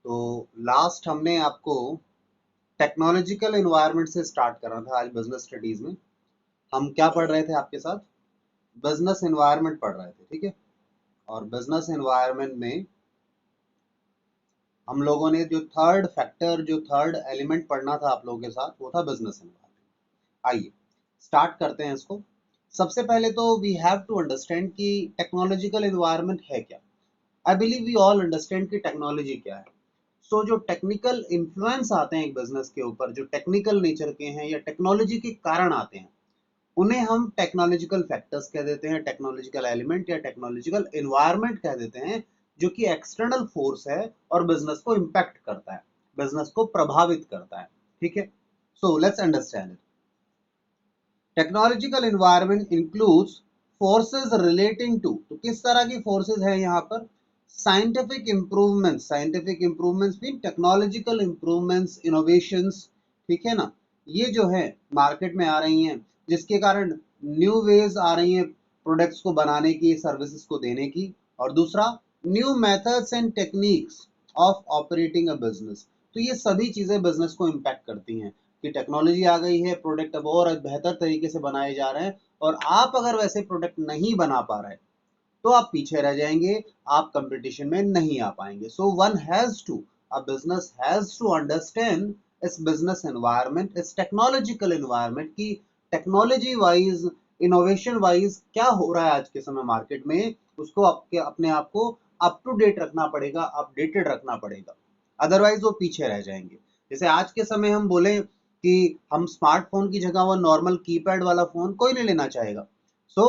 तो लास्ट हमने आपको टेक्नोलॉजिकल एनवायरनमेंट से स्टार्ट करना था। आज बिजनेस स्टडीज में हम क्या पढ़ रहे थे आपके साथ? बिजनेस एनवायरनमेंट पढ़ रहे थे, ठीक है। और बिजनेस एनवायरनमेंट में हम लोगों ने जो थर्ड फैक्टर, जो थर्ड एलिमेंट पढ़ना था आप लोगों के साथ, वो था बिजनेस एनवायरनमेंट। आइए स्टार्ट करते हैं इसको। सबसे पहले तो वी हैव टू अंडरस्टैंड कि टेक्नोलॉजिकल एनवायरनमेंट है क्या। I believe we all understand कि टेक्नोलॉजी क्या है। सो जो टेक्निकल इन्फ्लुएंस आते हैं एक बिजनेस के ऊपर, जो टेक्निकल नेचर के हैं या टेक्नोलॉजी के कारण आते हैं, उन्हें हम टेक्नोलॉजिकल फैक्टर्स कह देते हैं, टेक्नोलॉजिकल एलिमेंट या टेक्नोलॉजिकल एनवायरनमेंट कह देते हैं, जो कि एक्सटर्नल फोर्स है और बिजनेस को इम्पैक्ट करता है, बिजनेस को प्रभावित करता है, ठीक है। So let's understand it. Technological environment includes forces relating to, तो किस तरह की फोर्सेस हैं यहाँ पर? Scientific improvements mean technological improvements, innovations, ठीक है ना। ये जो है मार्केट में आ रही हैं, जिसके कारण न्यू वेज आ रही हैं प्रोडक्ट्स को बनाने की, सर्विसेज को देने की। और दूसरा, new methods and techniques of operating a business. तो ये सभी चीजें बिजनेस को इम्पैक्ट करती हैं कि टेक्नोलॉजी आ गई है, प्रोडक्ट अब और बेहतर तरीके से बनाए जा रहे हैं, और आप अगर वैसे प्रोडक्ट नहीं बना पा रहे तो आप पीछे रह जाएंगे, आप कंपटीशन में नहीं आ पाएंगे। So one has to, a business has to understand इस बिजनेस एनवायरनमेंट, इस टेक्नोलॉजिकल एनवायरनमेंट की, टेक्नोलॉजी वाइज, इनोवेशन वाइज क्या हो रहा है आज के समय मार्केट में, उसको आपके अपने आप को अप टू डेट रखना पड़ेगा, अपडेटेड रखना पड़ेगा, अदरवाइज वो पीछे रह जाएंगे। जैसे आज के समय हम बोले कि हम स्मार्टफोन की जगह वो नॉर्मल कीपैड वाला फोन कोई नहीं लेना चाहेगा। So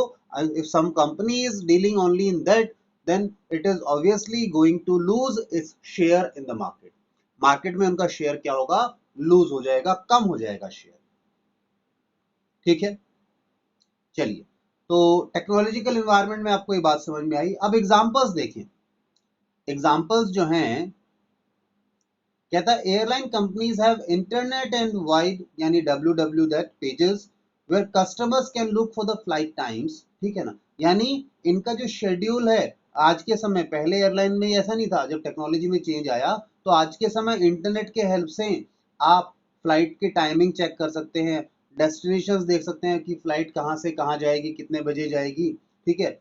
if some company is dealing only in that, then it is obviously going to lose its share in the market. Market में उनका शेयर क्या होगा? लूज हो जाएगा, कम हो जाएगा शेयर, ठीक है। चलिए, तो टेक्नोलॉजिकल एनवायरनमेंट में आपको ये बात समझ में आई। अब एग्जांपल्स देखें। एग्जांपल्स जो हैं, कहता है airline companies have internet and wide यानी www that pages where customers can look for the flight times, ठीक है ना। यानी इनका जो शेड्यूल है आज के समय, पहले एयरलाइन में ऐसा नहीं था, जब टेक्नोलॉजी में चेंज आया तो आज के समय इंटरनेट के हेल्प से आप फ्लाइट की टाइमिंग चेक कर सकते हैं, डेस्टिनेशंस देख सकते हैं कि फ्लाइट कहाँ से कहाँ जाएगी, कितने बजे जाएगी, ठीक है।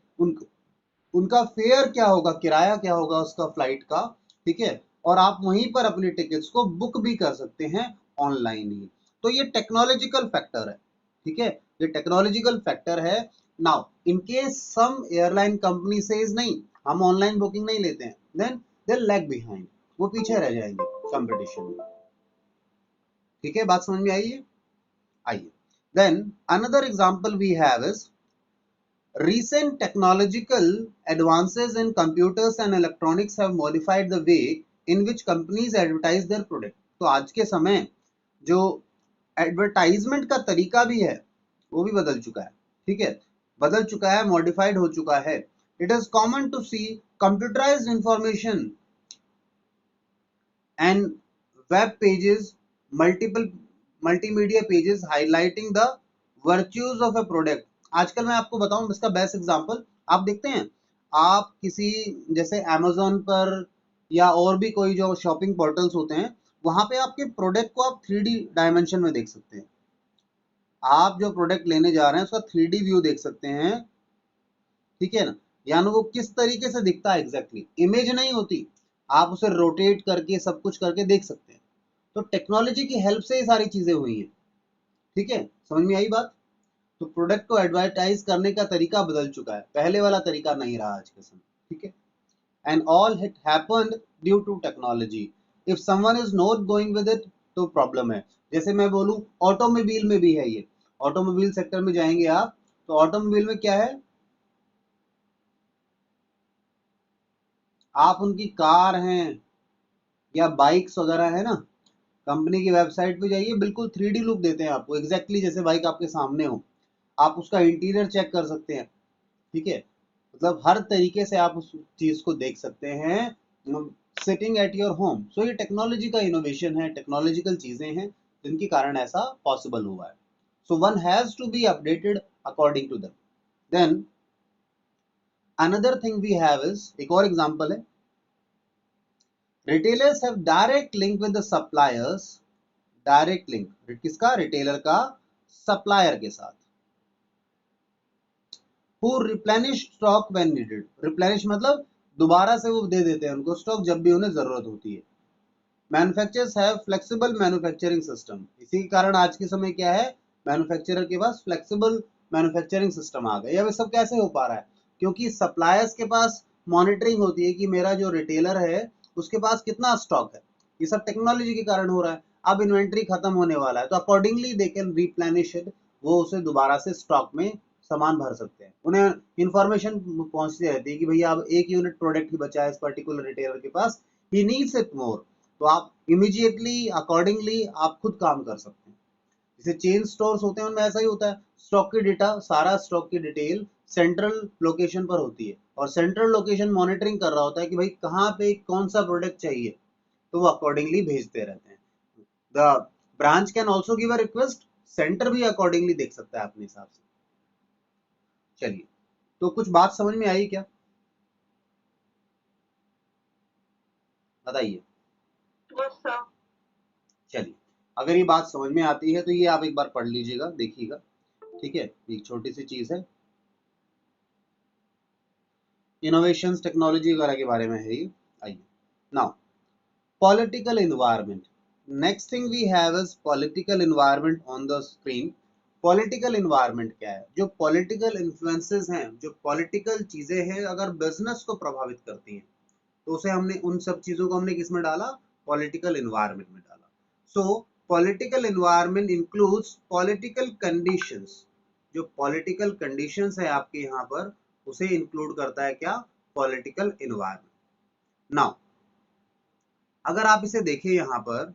उनका फेयर क्या होगा, किराया क्या होगा उसका फ्लाइट का, ठीक है। और आप वहीं पर अपनी टिकट्स को बुक भी कर सकते हैं ऑनलाइन ही। तो ये टेक्नोलॉजिकल फैक्टर है, ठीक है, ये टेक्नोलॉजिकल फैक्टर है। Now in case some airline company says नहीं, हम ऑनलाइन बुकिंग नहीं लेते हैं, देन दे लैग बिहाइंड, वो पीछे रह जाएंगे कंपटीशन में, ठीक है। बात समझ में आई है? आइए, then another example we have is recent technological advances in computers and electronics have modified the way in which companies advertise their product. तो आज के समय जो एडवर्टाइजमेंट का तरीका भी है वो भी बदल चुका है, ठीक है, बदल चुका है, मॉडिफाइड हो चुका है। It is common to see computerised information and web pages, multiple multimedia pages highlighting the virtues of a product. आजकल मैं आपको बताऊं इसका बेस्ट एग्जांपल, आप देखते हैं, आप किसी जैसे Amazon पर या और भी कोई जो शॉपिंग पोर्टल्स होते हैं, वहां पे आपके प्रोडक्ट को आप 3D डायमेंशन में देख सकते हैं। आप जो प्रोडक्ट लेने जा रहे हैं उसका 3D व्यू देख सकते हैं, ठीक है ना। यानी वो किस तरीके से दिखता है एग्जैक्टली, इमेज नहीं होती, आप उसे रोटेट करके सब कुछ करके देख सकते हैं। तो टेक्नोलॉजी की हेल्प से ये सारी चीजें हुई हैं, ठीक है। समझ में आई बात? तो प्रोडक्ट को एडवर्टाइज करने का तरीका बदल चुका है, पहले वाला तरीका नहीं रहा आज के समय, ठीक है। And all it happened due to technology. If someone is not going with it तो प्रॉब्लम है। जैसे मैं बोलूं, ऑटोमोबाइल में भी है ये, ऑटोमोबाइल सेक्टर में जाएंगे आप तो ऑटोमोबाइल में क्या है, आप उनकी कार हैं या बाइक्स वगैरह है ना, कंपनी की वेबसाइट पे जाइए, बिल्कुल 3D लुक देते हैं आपको, एग्जैक्टली जैसे बाइक आपके सामने हो। आप उसका इंटीरियर चेक कर सकते हैं, ठीक है। मतलब हर तरीके से आप उस चीज को देख सकते हैं सिटिंग एट योर होम। सो ये टेक्नोलॉजी का इनोवेशन है, टेक्नोलॉजिकल चीजें हैं जिनके कारण ऐसा पॉसिबल हुआ है। So one has to be updated according to them. Then another thing we have is, एक और एग्जांपल है, retailers have direct link with the suppliers, direct link किसका, रिटेलर का सप्लायर के साथ। who replenish stock when needed, replenish मतलब दोबारा से वो दे देते हैं उनको स्टॉक जब भी उन्हें जरूरत होती है। Manufacturers have flexible manufacturing system, इसी के कारण आज के समय क्या है, मैन्युफैक्चरर के पास फ्लेक्सिबल मैन्युफैक्चरिंग सिस्टम आ गया। ये सब कैसे हो पा रहा है, क्योंकि सप्लायर्स के पास मॉनिटरिंग होती है कि मेरा जो रिटेलर है उसके पास कितना स्टॉक है, ये सब टेक्नोलॉजी के कारण हो रहा है। अब इन्वेंट्री खत्म होने वाला है तो accordingly they can replenish it, वो उसे दोबारा से स्टॉक में सामान भर सकते हैं। उन्हें इंफॉर्मेशन पहुंचती रहती है कि भैया अब एक यूनिट प्रोडक्ट ही बचा है इस पर्टिकुलर रिटेलर के पास, ही नीड्स इट मोर, तो आप इमीडिएटली अकॉर्डिंगली आप खुद काम कर सकते हैं। जैसे चेन स्टोर्स होते हैं उनमें ऐसा ही होता है, स्टॉक की डेटा, सारा स्टॉक की डिटेल सेंट्रल लोकेशन पर होती है और सेंट्रल लोकेशन मॉनिटरिंग कर रहा होता है कि भाई कहाँ पे कौन सा प्रोडक्ट चाहिए, तो वो अकॉर्डिंगली भेजते रहते हैं। The branch can also give a request, centre भी अकॉर्डिंगली देख सकता है अपने हिसाब से। चलिए, तो कुछ बात समझ में आई क्या, बताइए। चलिए, अगर ये बात समझ में आती है तो ये आप एक बार पढ़ लीजिएगा, देखिएगा, ठीक है। एक छोटी सी चीज है, इनोवेशंस टेक्नोलॉजी वगैरह के बारे में है ये। आइए now, political environment, next thing we have is political environment on the screen. Political environment क्या है, जो पॉलिटिकल इन्फ्लुएंसेस हैं, जो पॉलिटिकल चीजें हैं अगर बिजनेस को प्रभावित करती हैं तो उसे हमने, उन सब चीजों को हमने किस में डाला, पॉलिटिकल एनवायरनमेंट में डाला। सो political environment includes political conditions, जो पॉलिटिकल कंडीशंस है आपके यहाँ पर उसे इंक्लूड करता है क्या, पॉलिटिकल एनवायरनमेंट। नाउ अगर आप इसे देखें यहाँ पर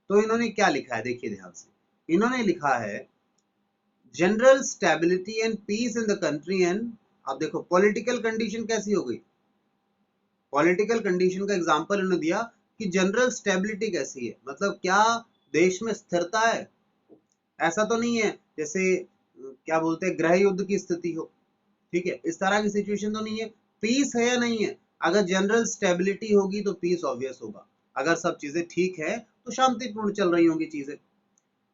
तो इन्होंने क्या लिखा है, देखिए ध्यान से, इन्होंने लिखा है general stability and peace in the country and, अब देखो पॉलिटिकल कंडीशन कैसी हो गई, पॉलिटिकल कंडीशन का एग्जांपल इन्होंने दिया कि जनरल स्टेबिलिटी कैसी है, मतलब क्या देश में स्थिरता है, ऐसा तो नहीं है जैसे क्या बोलते हैं गृह युद्ध की स्थिति हो, ठीक है, इस तरह की सिचुएशन तो नहीं है। पीस है या नहीं है, अगर जनरल स्टेबिलिटी होगी तो पीस ऑब्वियस होगा, अगर सब चीजें ठीक है तो शांतिपूर्ण चल रही होंगी चीजें।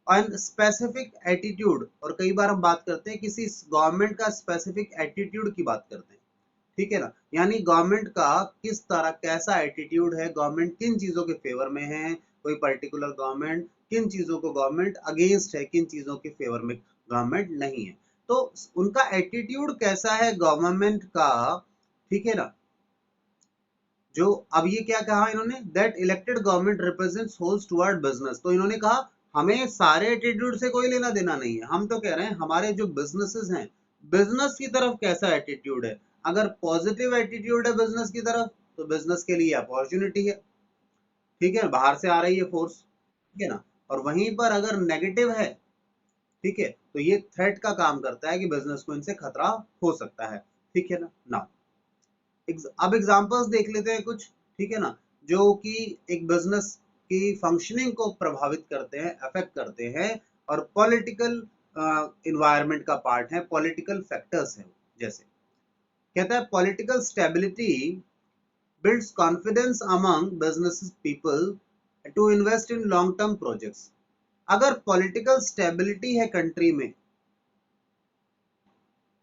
और स्पेसिफिक एटीट्यूड, और कई बार हम बात करते हैं किसी गवर्नमेंट का स्पेसिफिक एटीट्यूड की बात करते हैं, ठीक है ना, यानी गवर्नमेंट का किस तरह कैसा एटीट्यूड है, गवर्नमेंट किन चीजों के फेवर में है, कोई पर्टिकुलर गवर्नमेंट किन चीजों को गवर्नमेंट अगेंस्ट है, किन चीजों के फेवर में गवर्नमेंट नहीं है, तो उनका एटीट्यूड कैसा है गवर्नमेंट का, ठीक है ना। जो अब ये क्या कहा इन्होंने, that elected government represents holes toward business, तो इन्होंने कहा हमें सारे एटीट्यूड से कोई लेना देना नहीं है, हम तो कह रहे हैं हमारे जो बिजनेसेस हैं, बिजनेस की तरफ कैसा एटीट्यूड है, अगर पॉजिटिव एटीट्यूड है बिजनेस की तरफ तो बिजनेस के लिए अपॉर्चुनिटी है, ठीक है, बाहर से आ रही है फोर्स, ठीक है ना, और वहीं पर अगर नेगेटिव है, ठीक है, तो ये थ्रेट का काम करता है कि बिजनेस को इनसे खतरा हो सकता है, ठीक है ना। नाउ अब एग्जांपल्स देख लेते हैं कुछ, ठीक है ना, जो कि एक बिजनेस की फंक्शनिंग को प्रभावित करते हैं, अफेक्ट करते हैं, और पॉलिटिकल इन्वायरमेंट का पार्ट है, पॉलिटिकल फैक्टर्स हैं। जैसे कहता है political stability builds confidence among business people to invest in long term projects. अगर पॉलिटिकल स्टेबिलिटी है कंट्री में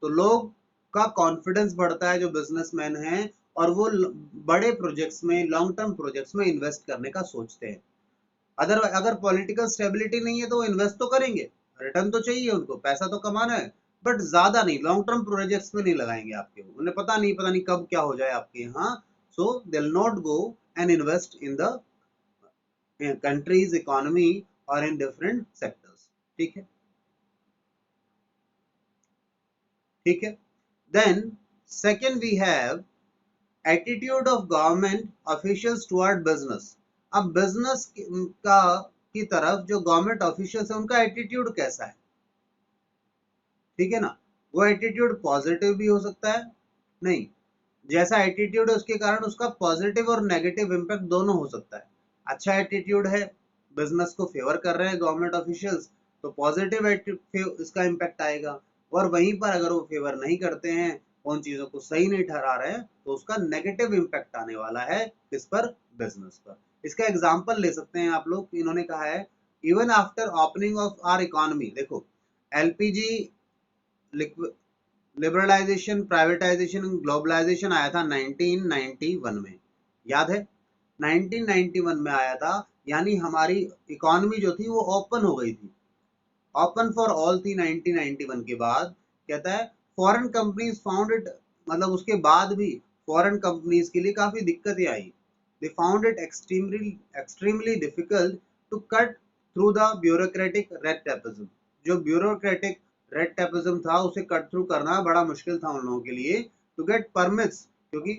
तो लोग का कॉन्फिडेंस बढ़ता है, जो बिजनेसमैन हैं, और वो बड़े प्रोजेक्ट्स में, लॉन्ग टर्म प्रोजेक्ट्स में इन्वेस्ट करने का सोचते हैं। अगर पॉलिटिकल स्टेबिलिटी नहीं है तो वो इन्वेस्ट तो करेंगे, रिटर्न तो चाहिए उनको, पैसा तो कमाना है, बट ज्यादा नहीं, लॉन्ग टर्म प्रोजेक्ट्स में नहीं लगाएंगे आपके, उन्हें पता नहीं कब क्या हो जाए आपके यहाँ, so they will not go and invest in the country's economy और इन डिफरेंट सेक्टर्स, ठीक है, ठीक है। Then second we have attitude of government officials toward business. अब बिजनेस का की तरफ जो गवर्नमेंट ऑफिशियल्स है उनका एटीट्यूड कैसा है, ठीक है ना, वो एटीट्यूड पॉजिटिव भी हो सकता है, नहीं, जैसा एटीट्यूड है उसके कारण उसका पॉजिटिव और नेगेटिव इंपैक्ट दोनों हो सकता है। अच्छा एटीट्यूड है, बिजनेस को फेवर कर रहे हैं गवर्नमेंट ऑफिशियल्स, तो पॉजिटिव इसका इंपैक्ट आएगा, और वहीं पर अगर वो फेवर नहीं करते हैं उन चीजों को सही नहीं ठहरा रहे हैं, तो उसका नेगेटिव इम्पैक्ट आने वाला है किस पर? बिजनेस पर। इसका एग्जांपल ले सकते हैं आप लोग, इन्होंने कहा है even after opening of our economy, देखो एलपीजी लिबरलाइजेशन, प्राइवेटाइजेशन, ग्लोबलाइजेशन आया था 1991 में, याद है? 1991 में आया था, यानी हमारी इकोनॉमी जो थी वो ओपन हो गई थी, ओपन फॉर ऑल थी 1991 के बाद। कहता है फॉरेन कंपनीज फाउंड इट, मतलब उसके बाद भी फॉरेन कंपनीज के लिए काफी दिक्कतें आई। They found it extremely difficult to cut through the bureaucratic red tapism. जो ब्यूरोक्रेटिक रेड टेपिज्म था उसे कट थ्रू करना बड़ा मुश्किल था उन लोगों के लिए, टू गेट परमिट्स, क्योंकि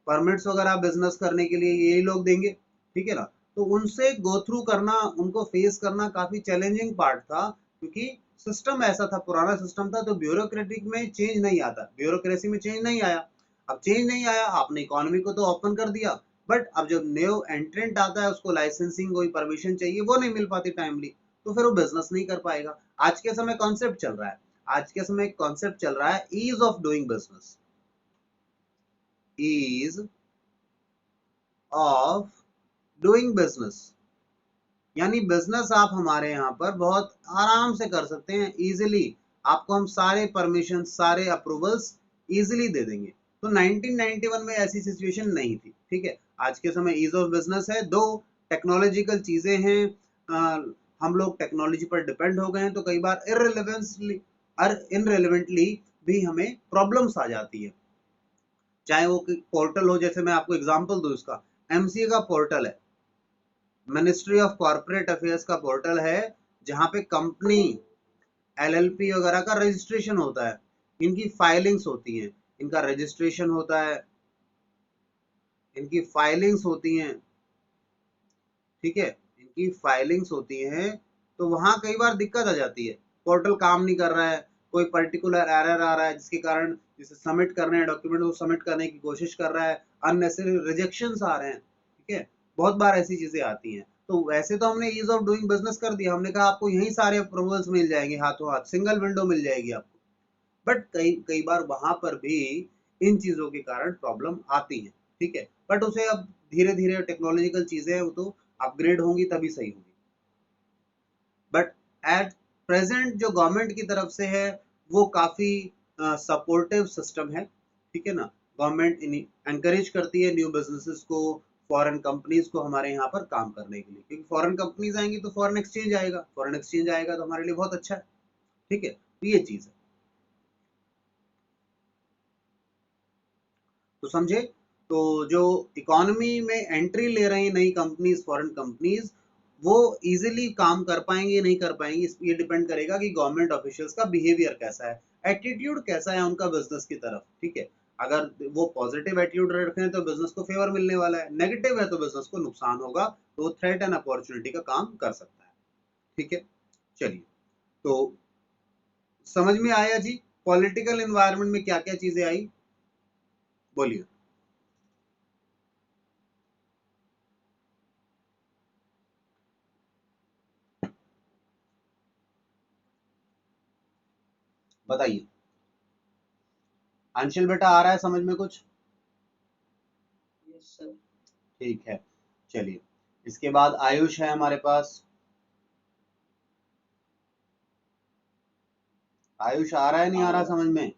परमिट्स वगैरह बिजनेस करने के लिए यही लोग देंगे, ठीक है ना? तो उनसे गो थ्रू करना, उनको फेस करना काफी चैलेंजिंग पार्ट था, क्योंकि सिस्टम ऐसा था, पुराना सिस्टम था, तो ब्यूरोक्रेटिक में चेंज नहीं आता, ब्यूरोक्रेसी में चेंज नहीं आया। अब चेंज नहीं आया, आपने इकोनॉमी को तो ओपन कर दिया, बट अब जब न्यू एंट्रेंट आता है उसको लाइसेंसिंग कोई परमिशन चाहिए, वो नहीं मिल पाती टाइमली, तो फिर वो बिजनेस नहीं कर पाएगा। आज के समय कॉन्सेप्ट चल रहा है, आज के समय कॉन्सेप्ट चल रहा है ease of doing business, ease of doing business, यानी बिजनेस आप हमारे यहाँ पर बहुत आराम से कर सकते हैं, इजीली। आपको हम सारे परमिशन, सारे अप्रूवल्स इजीली दे देंगे। तो 1991 में ऐसी सिचुएशन नहीं थी, ठीक है? आज के समय ईज ऑफ बिजनेस है, दो टेक्नोलॉजिकल चीजें हैं, हम लोग टेक्नोलॉजी पर डिपेंड हो गए हैं, तो कई बार इररिलेवेंटली इनरेलेवेंटली भी हमें प्रॉब्लम्स आ जाती है। चाहे वो पोर्टल हो, जैसे मैं आपको एग्जांपल दूं, इसका एमसीए का पोर्टल है, मिनिस्ट्री ऑफ कॉर्पोरेट अफेयर्स का पोर्टल है, जहां पे कंपनी, एलएलपी वगैरह का रजिस्ट्रेशन होता है, इनकी फाइलिंग्स होती हैं, इनका रजिस्ट्रेशन होता है, इनकी फाइलिंग्स होती हैं, ठीक है? इनकी फाइलिंग्स होती हैं, तो वहां कई बार दिक्कत आ जाती है, पोर्टल काम नहीं कर रहा है, कोई पर्टिकुलर एरर आ रहा है, जिसके कारण जिसे सबमिट करने हैं डॉक्यूमेंट को सबमिट करने की कोशिश कर रहा है, अननेसेसरी रिजेक्शंस आ रहे हैं, ठीक है? बहुत बार ऐसी चीजें आती हैं। तो वैसे तो हमने ईज ऑफ डूइंग बिजनेस कर दिया, हमने कहा आपको यही सारे अप्रूवल्स मिल जाएंगे, हाथों हाथ सिंगल विंडो मिल जाएगी आपको, बट कई कई बार वहां पर भी इन चीजों के कारण प्रॉब्लम आती है, ठीक है? बट उसे अब धीरे धीरे टेक्नोलॉजिकल चीजें हैं, वो तो अपग्रेड होंगी तभी सही होगी। बट एट प्रेजेंट जो गवर्नमेंट की तरफ से है वो काफी सपोर्टिव सिस्टम है, ठीक है ना? गवर्नमेंट एनकरेज करती है न्यू बिजनेसेस को, फॉरेन कंपनीज को हमारे यहाँ पर काम करने के लिए, क्योंकि फॉरेन कंपनीज आएंगी तो फॉरेन एक्सचेंज आएगा, फॉरेन एक्सचेंज आएगा तो हमारे लिए बहुत अच्छा है, ठीक है? तो ये चीज है, तो समझे? तो जो इकोनॉमी में एंट्री ले रही हैं नई कंपनीज, फॉरेन कंपनीज, वो इजीली काम कर पाएंगे नहीं कर पाएंगे, ये डिपेंड करेगा कि गवर्नमेंट ऑफिशियल्स का बिहेवियर कैसा है, एटीट्यूड कैसा है उनका बिजनेस की तरफ, ठीक है? अगर वो पॉजिटिव एटीट्यूड रखते हैं तो बिजनेस को फेवर मिलने वाला है, नेगेटिव है तो बिजनेस को नुकसान होगा, तो वो थ्रेट एंड अपॉर्चुनिटी का काम कर सकता है, ठीक है? चलिए, तो समझ में आया जी पॉलिटिकल एनवायरनमेंट में क्या क्या चीजें आई? बोलिए। बताइए, अंशुल बेटा आ रहा है समझ में कुछ? Yes sir. ठीक है, चलिए। इसके बाद आयुष है हमारे पास। आयुष आ रहा है नहीं आ रहा समझ में?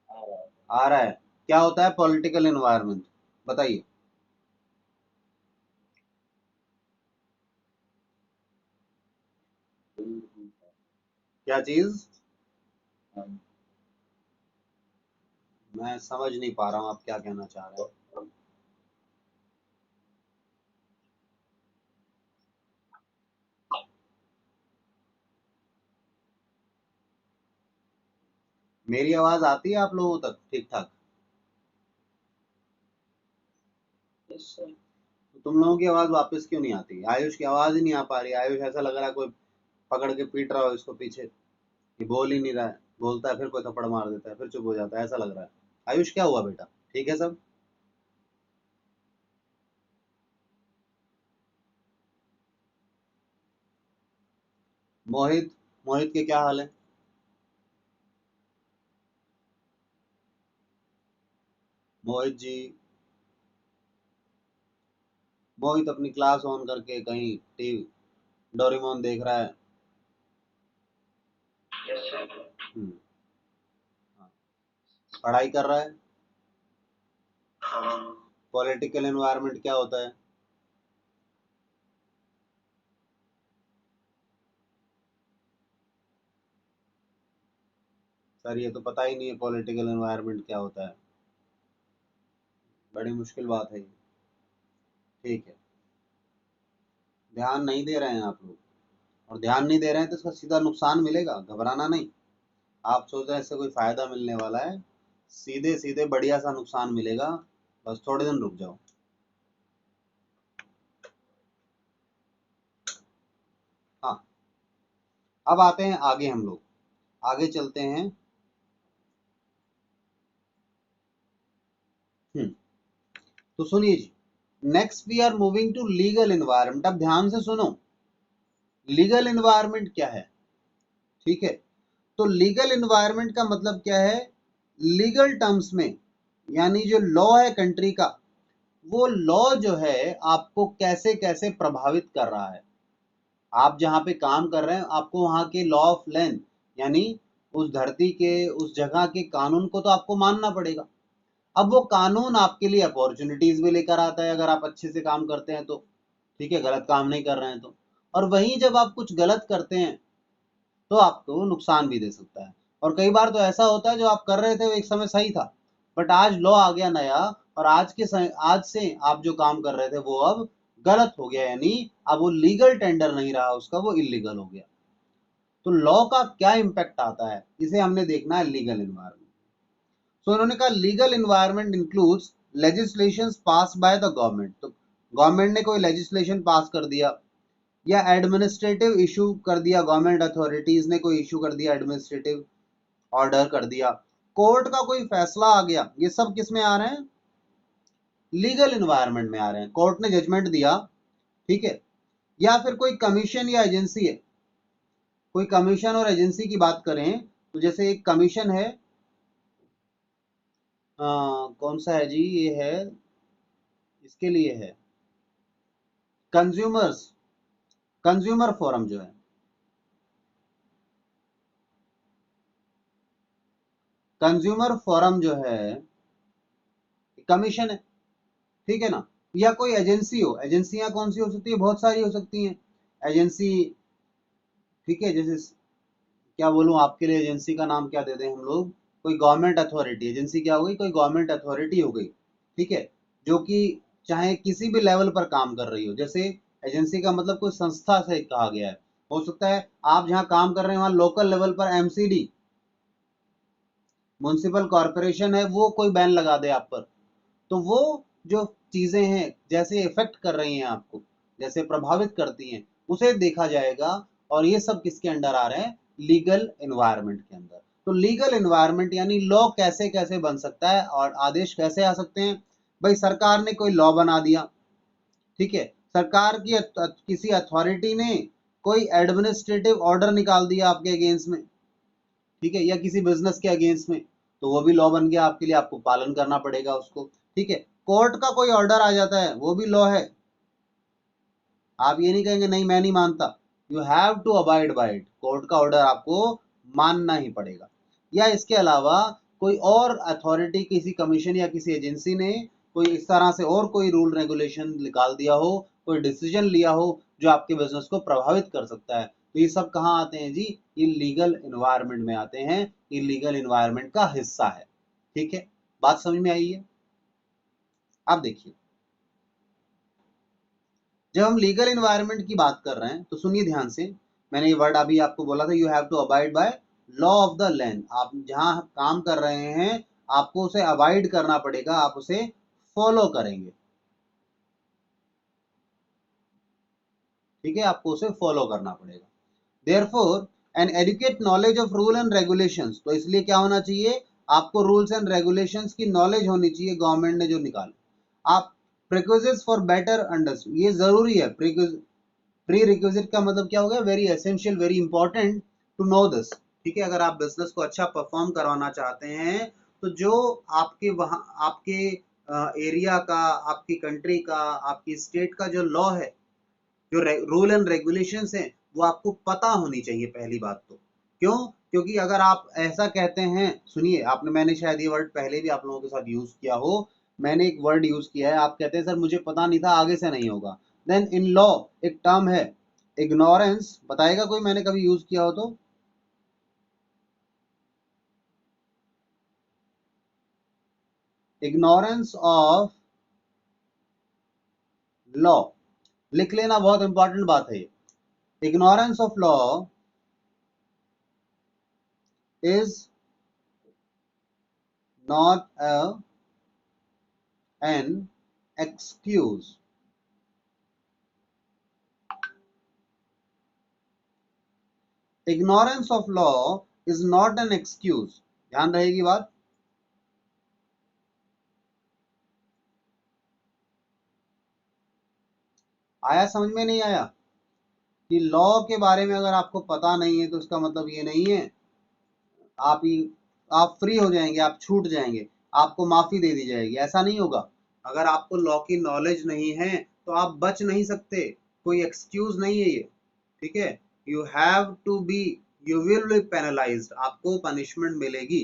आ रहा है। आ रहा है। क्या होता है पॉलिटिकल एनवायरनमेंट? बताइए। क्या चीज? मैं समझ नहीं पा रहा हूँ आप क्या कहना चाह रहे हैं। मेरी आवाज आती है आप लोगों तक ठीक ठाक? Yes sir. तो तुम लोगों की आवाज वापस क्यों नहीं आती? आयुष की आवाज ही नहीं आ पा रही, आयुष ऐसा लग रहा है कोई पकड़ के पीट रहा हो इसको पीछे, कि बोल ही नहीं रहा है, बोलता है फिर कोई थप्पड़ मार देता है, फिर चुप हो जाता है, ऐसा लग रहा है। आयुष क्या हुआ बेटा, ठीक है सब? मोहित, मोहित के क्या हाल है? मोहित जी, मोहित अपनी क्लास ऑन करके कहीं टीवी डोरेमोन देख रहा है। Yes sir. हम्म, हाँ, पढ़ाई कर रहा है। हाँ पॉलिटिकल एनवायरनमेंट क्या होता है? सर ये तो पता ही नहीं है पॉलिटिकल एनवायरनमेंट क्या होता है, बड़ी मुश्किल बात है ये। ठीक है, ध्यान नहीं दे रहे हैं आप लोग, और ध्यान नहीं दे रहे हैं तो इसका सीधा नुकसान मिलेगा, घबराना नहीं। आप सोच रहे हैं इससे कोई फायदा मिलने वाला है, सीधे सीधे बढ़िया सा नुकसान मिलेगा, बस थोड़े दिन रुक जाओ। हाँ, अब आते हैं आगे, हम लोग आगे चलते हैं। तो सुनिए जी, next we are moving to legal environment. अब ध्यान से सुनो, लीगल एनवायरनमेंट क्या है, ठीक है? तो लीगल एनवायरनमेंट का मतलब क्या है? लीगल टर्म्स में, यानी जो लॉ है कंट्री का, वो लॉ जो है आपको कैसे कैसे प्रभावित कर रहा है। आप जहाँ पे काम कर रहे हैं, आपको वहाँ के लॉ ऑफ लैंड, यानी उस धरती के, उस जगह के कानून को तो आपको मानना पड़ेगा। अब वो कानून आपके लिए अपॉर्चुनिटीज भी लेकर आता है अगर आप अच्छे से काम करते हैं तो, ठीक है, गलत काम नहीं कर रहे हैं तो। और वहीं जब आप कुछ गलत करते हैं तो आपको नुकसान भी दे सकता है। और कई बार तो ऐसा होता है जो आप कर रहे थे वो एक समय सही था, बट आज लॉ आ गया नया, और आज से आप जो काम कर रहे थे वो अब गलत हो गया, यानी अब वो लीगल टेंडर नहीं रहा उसका, वो इलीगल हो गया। तो लॉ का क्या इम्पैक्ट आता है, इसे हमने देखना है लीगल एनवायरमेंट। सो इन्होंने कहा legal environment includes legislation pass by the government. तो गवर्नमेंट ने कोई लेजिस्लेशन पास कर दिया, या एडमिनिस्ट्रेटिव इशू कर दिया, गवर्नमेंट अथॉरिटीज ने कोई इशू कर दिया, एडमिनिस्ट्रेटिव ऑर्डर कर दिया, कोर्ट का कोई फैसला आ गया, ये सब किस में आ रहे हैं? लीगल एनवायरनमेंट में आ रहे हैं। कोर्ट ने जजमेंट दिया, ठीक है, या फिर कोई कमीशन या एजेंसी है, कोई कमीशन और एजेंसी की बात करें तो जैसे एक कमीशन है, कौन सा है जी, ये है, इसके लिए है, कंज्यूमर्स, कंज्यूमर फोरम जो है, कंज्यूमर फोरम जो है कमीशन है, ठीक है ना? या कोई एजेंसी हो, एजेंसियां कौन सी हो सकती है? बहुत सारी हो सकती हैं एजेंसी, ठीक है, जैसे क्या बोलूं आपके लिए, एजेंसी का नाम क्या दे दें हम लोग? कोई गवर्नमेंट अथॉरिटी, एजेंसी क्या हो गई? कोई गवर्नमेंट अथॉरिटी हो गई, ठीक है, जो कि चाहे किसी भी लेवल पर काम कर रही हो। जैसे एजेंसी का मतलब कोई संस्था से कहा गया है, हो सकता है आप जहां काम कर रहे हैं वहां लोकल लेवल पर एमसीडी, म्युनिसिपल कॉरपोरेशन है, वो कोई बैन लगा दे आप पर, तो वो जो चीजें हैं जैसे इफेक्ट कर रही हैं आपको, जैसे प्रभावित करती हैं, उसे देखा जाएगा। और ये सब किसके अंडर आ रहे हैं? लीगल एनवायरनमेंट के अंदर। तो लीगल एनवायरनमेंट यानी लॉ कैसे कैसे बन सकता है और आदेश कैसे आ सकते हैं। भाई सरकार ने कोई लॉ बना दिया, ठीक है, सरकार की किसी अथॉरिटी ने कोई एडमिनिस्ट्रेटिव ऑर्डर निकाल दिया आपके अगेंस्ट में, ठीक है, या किसी बिजनेस के अगेंस्ट में, तो वो भी लॉ बन गया आपके लिए, आपको पालन करना पड़ेगा उसको, ठीक है। कोर्ट का कोई ऑर्डर आ जाता है, वो भी लॉ है, आप ये नहीं कहेंगे नहीं मैं नहीं मानता, you have to abide by it, court का ऑर्डर आपको मानना ही पड़ेगा। या इसके अलावा कोई और अथॉरिटी, किसी कमीशन या किसी एजेंसी ने कोई इस तरह से और कोई रूल रेगुलेशन निकाल दिया हो, कोई डिसीजन लिया हो जो आपके बिजनेस को प्रभावित कर सकता है, तो ये सब कहाँ आते हैं जी? ये लीगल एनवायरनमेंट में आते हैं, ये लीगल एनवायरनमेंट का हिस्सा है, ठीक है। बात समझ में आई है? आप देखिए, जब हम लीगल एनवायरनमेंट की बात कर रहे हैं तो सुनिए ध्यान से, मैंने ये वर्ड अभी आपको बोला था, you have to abide by law of the land. आप जहां काम कर रहे हैं आपको उसे अवॉइड करना पड़ेगा, आप उसे फॉलो करेंगे, ठीक है, आपको उसे फॉलो करना पड़ेगा। Therefore an adequate knowledge of rule and regulations, तो इसलिए क्या होना चाहिए? आपको रूल्स एंड रेगुलेशंस की नॉलेज होनी चाहिए, गवर्नमेंट ने जो निकाले। आप प्रिक्विजिट्स फॉर बेटर अंडरस्टैंड, ये जरूरी है, प्री रिक्विजिट का मतलब क्या हो गया? Very essential, very important to know this, ठीक है। अगर आप बिजनेस को अच्छा परफॉर्म करवाना चाहते हैं तो जो आपके वहाँ आपके एरिया का, आपकी कंट्री का, आपकी स्टेट का जो लॉ है, जो रूल एंड रेगुलेशंस हैं, वो आपको पता होनी चाहिए पहली बात तो। क्यों? क्योंकि अगर आप ऐसा कहते हैं, सुनिए, आपने, मैंने शायद ये वर्ड पहले भी आप लोगों के साथ यूज किया हो, मैंने एक वर्ड यूज किया है, आप कहते हैं सर मुझे पता नहीं था, आगे से नहीं होगा। देन इन लॉ एक टर्म है इग्नोरेंस, बताएगा कोई मैंने कभी यूज किया हो तो? इग्नोरेंस ऑफ लॉ, लिख लेना, बहुत इंपॉर्टेंट बात है ये। Ignorance of law is not an excuse. Ignorance of law is not an excuse. ध्यान रहेगी बात। आया समझ में? नहीं आया? कि लॉ के बारे में अगर आपको पता नहीं है तो इसका मतलब ये नहीं है आप ही आप फ्री हो जाएंगे, आप छूट जाएंगे, आपको माफी दे दी जाएगी, ऐसा नहीं होगा। अगर आपको लॉ की नॉलेज नहीं है तो आप बच नहीं सकते, कोई एक्सक्यूज नहीं है ये, ठीक है। You have to be, you will be penalised, आपको पनिशमेंट मिलेगी।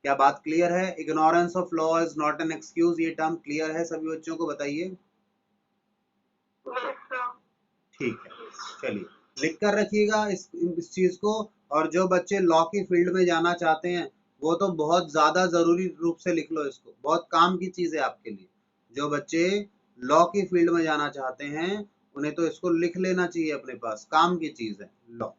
क्या बात क्लियर है? Ignorance of law is not an excuse, ये टर्म क्लियर है सभी बच्चों को? बताइए। ठीक है, चलिए लिख कर रखिएगा इस चीज को। और जो बच्चे लॉ की फील्ड में जाना चाहते हैं वो तो बहुत ज्यादा जरूरी रूप से लिख लो इसको, बहुत काम की चीज है आपके लिए। जो बच्चे लॉ की फील्ड में जाना चाहते हैं उन्हें तो इसको लिख लेना चाहिए अपने पास, काम की चीज है लॉ,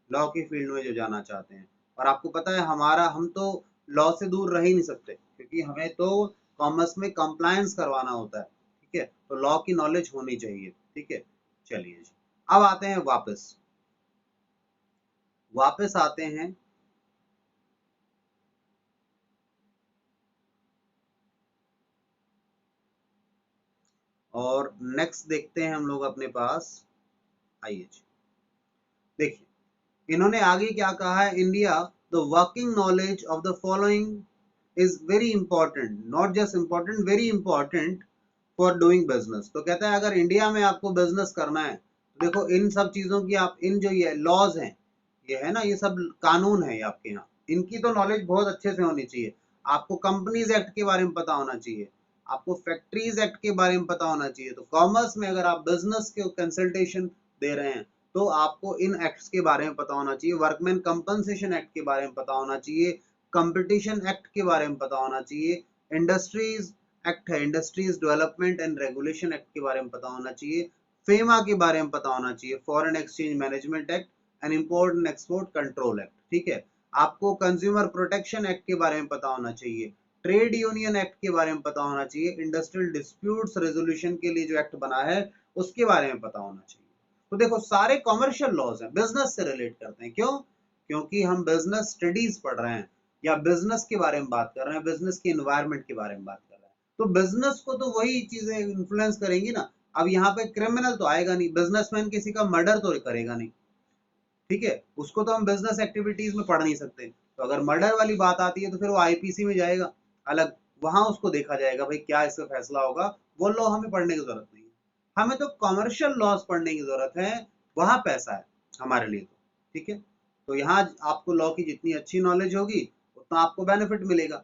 लॉ की फील्ड में जो जाना चाहते हैं। और आपको पता है हम तो लॉ से दूर रह ही नहीं सकते, क्योंकि हमें तो कॉमर्स में कंप्लायंस करवाना होता है, ठीक है। तो लॉ की नॉलेज होनी चाहिए, ठीक है। चलिए जी, अब आते हैं वापस आते हैं। और नेक्स्ट देखते हैं हम लोग अपने पास, आइए जी, देखिए इन्होंने आगे क्या कहा है। India, the working knowledge of the following is very important, not just important, very important for doing business. तो कहता है अगर इंडिया में आपको बिजनेस करना है तो देखो इन सब चीजों की, आप इन जो ये लॉज हैं, ये है ना, ये सब कानून है आपके यहाँ, इनकी तो नॉलेज बहुत अच्छे से होनी चाहिए। आपको कंपनीज एक्ट के बारे में पता होना चाहिए, आपको फैक्ट्रीज एक्ट के बारे में पता होना चाहिए। तो कॉमर्स में अगर आप बिजनेस के कंसल्टेशन दे रहे हैं तो आपको इन एक्ट्स के बारे में पता होना चाहिए। वर्कमैन कंपनसेशन एक्ट के बारे में पता होना चाहिए, कंपटीशन एक्ट के बारे में पता होना चाहिए, इंडस्ट्रीज एक्ट है, industries development and regulation act के बारे में पता होना चाहिए, फेमा के बारे में पता होना चाहिए, foreign exchange management act and import and export control act, ठीक है। आपको कंज्यूमर प्रोटेक्शन एक्ट के बारे में पता होना चाहिए, ट्रेड यूनियन एक्ट के बारे में पता होना चाहिए, इंडस्ट्रियल डिस्प्यूट्स रेजोल्यूशन के लिए जो एक्ट बना है उसके बारे में पता होना चाहिए। तो देखो सारे कॉमर्शियल लॉज हैं, बिजनेस से रिलेट करते हैं। क्यों? क्योंकि हम बिजनेस स्टडीज पढ़ रहे हैं या बिजनेस के बारे में बात कर रहे हैं, बिजनेस के इन्वायरमेंट के बारे में बात कर रहे हैं। तो बिजनेस को तो वही चीजें इन्फ्लुएंस करेंगी ना। अब यहाँ पे क्रिमिनल तो आएगा नहीं, बिजनेसमैन किसी का मर्डर तो करेगा नहीं, ठीक है, उसको तो हम बिजनेस एक्टिविटीज में पढ़ नहीं सकते। तो अगर मर्डर वाली बात आती है तो फिर वो आईपीसी में जाएगा अलग, वहां उसको देखा जाएगा भाई क्या इसका फैसला होगा। वो लॉ हमें पढ़ने की जरूरत नहीं है, हमें तो कमर्शियल लॉज पढ़ने की जरूरत है, वहां पैसा है हमारे लिए तो, ठीक है। तो यहाँ आपको लॉ की जितनी अच्छी नॉलेज होगी उतना आपको बेनिफिट मिलेगा,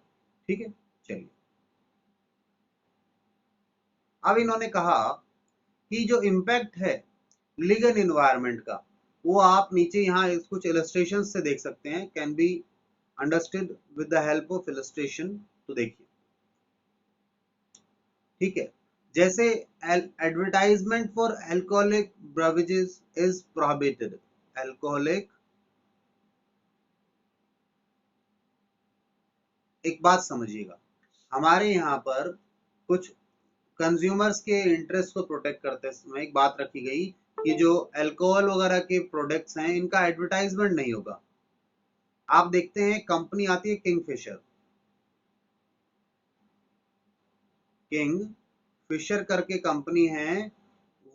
ठीक है। चलिए, अब इन्होंने कहा कि जो इम्पैक्ट है लीगल इन्वायरमेंट का, वो आप नीचे यहाँ कुछ इलस्ट्रेशन से देख सकते हैं, can be understood with the help of illustration. तो देखिए, ठीक है, जैसे advertisement for alcoholic beverages is prohibited, alcoholic, एक बात समझिएगा, हमारे यहाँ पर कुछ कंज्यूमर्स के इंटरेस्ट को प्रोटेक्ट करते समय एक बात रखी गई कि जो अल्कोहल वगैरह के प्रोडक्ट्स हैं इनका एडवर्टाइजमेंट नहीं होगा। आप देखते हैं कंपनी आती है किंगफिशर, किंग फिशर करके कंपनी है,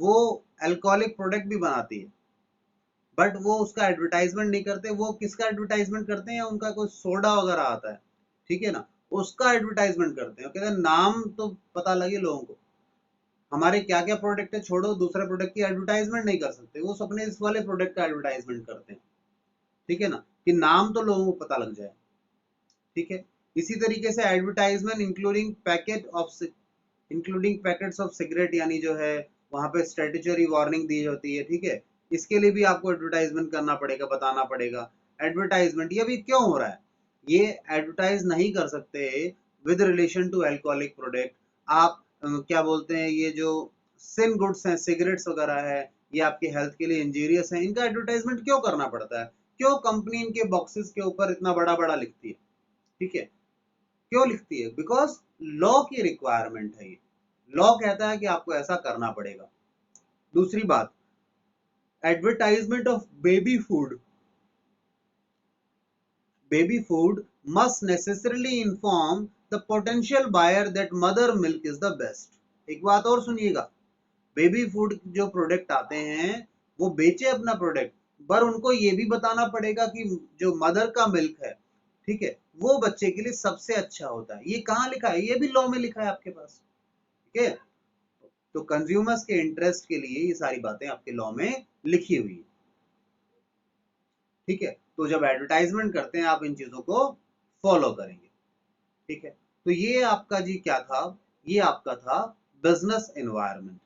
वो अल्कोहलिक प्रोडक्ट भी बनाती है, बट वो उसका एडवर्टाइजमेंट नहीं करते। वो किसका एडवर्टाइजमेंट करते हैं? उनका कोई सोडा वगैरह आता है, ठीक है ना, उसका एडवर्टाइजमेंट करते हैं। कहते हैं नाम तो पता लगे लोगों को, हमारे क्या क्या प्रोडक्ट है छोड़ो, दूसरे प्रोडक्ट की एडवर्टाइजमेंट नहीं कर सकते, वो अपने इस वाले प्रोडक्ट का एडवर्टाइजमेंट करते हैं। ठीक है ना, कि नाम तो लोगों को पता लग जाए। ठीक है, इसी तरीके से advertisement including packets of cigarette, यानी जो है वहां पे स्टैट्यूटरी वार्निंग दी होती है। ठीक है, इसके लिए भी आपको एडवर्टाइजमेंट करना पड़ेगा, बताना पड़ेगा। एडवर्टाइजमेंट ये भी क्यों हो रहा है, ये एडवर्टाइज नहीं कर सकते with relation to alcoholic product. आप क्या बोलते हैं, ये जो सिन गुड्स हैं, सिगरेट्स वगैरह है, ये आपके हेल्थ के लिए इंजीरियस है, इनका एडवर्टाइजमेंट क्यों करना पड़ता है? क्यों कंपनी इनके बॉक्सेस के ऊपर इतना बड़ा बड़ा लिखती है? ठीक है, क्यों लिखती है? बिकॉज लॉ की रिक्वायरमेंट है, ये लॉ कहता है कि आपको ऐसा करना पड़ेगा। दूसरी बात, advertisement of baby food must necessarily inform the potential buyer that mother milk is the best. एक बात और सुनिएगा, बेबी फूड जो प्रोडक्ट आते हैं वो बेचे अपना प्रोडक्ट, पर उनको ये भी बताना पड़ेगा कि जो मदर का मिल्क है, ठीक है, वो बच्चे के लिए सबसे अच्छा होता है। ये कहाँ लिखा है? ये भी लॉ में लिखा है आपके पास। ठीक है, तो कंज्यूमर्स के इंटरेस्ट के लिए ये सारी बातें आपके लॉ में लिखी हुई है। ठीक है, तो जब एडवर्टाइजमेंट करते हैं आप इन चीजों को फॉलो करेंगे। ठीक है, तो ये आपका जी क्या था, ये आपका था बिजनेस एनवायरनमेंट।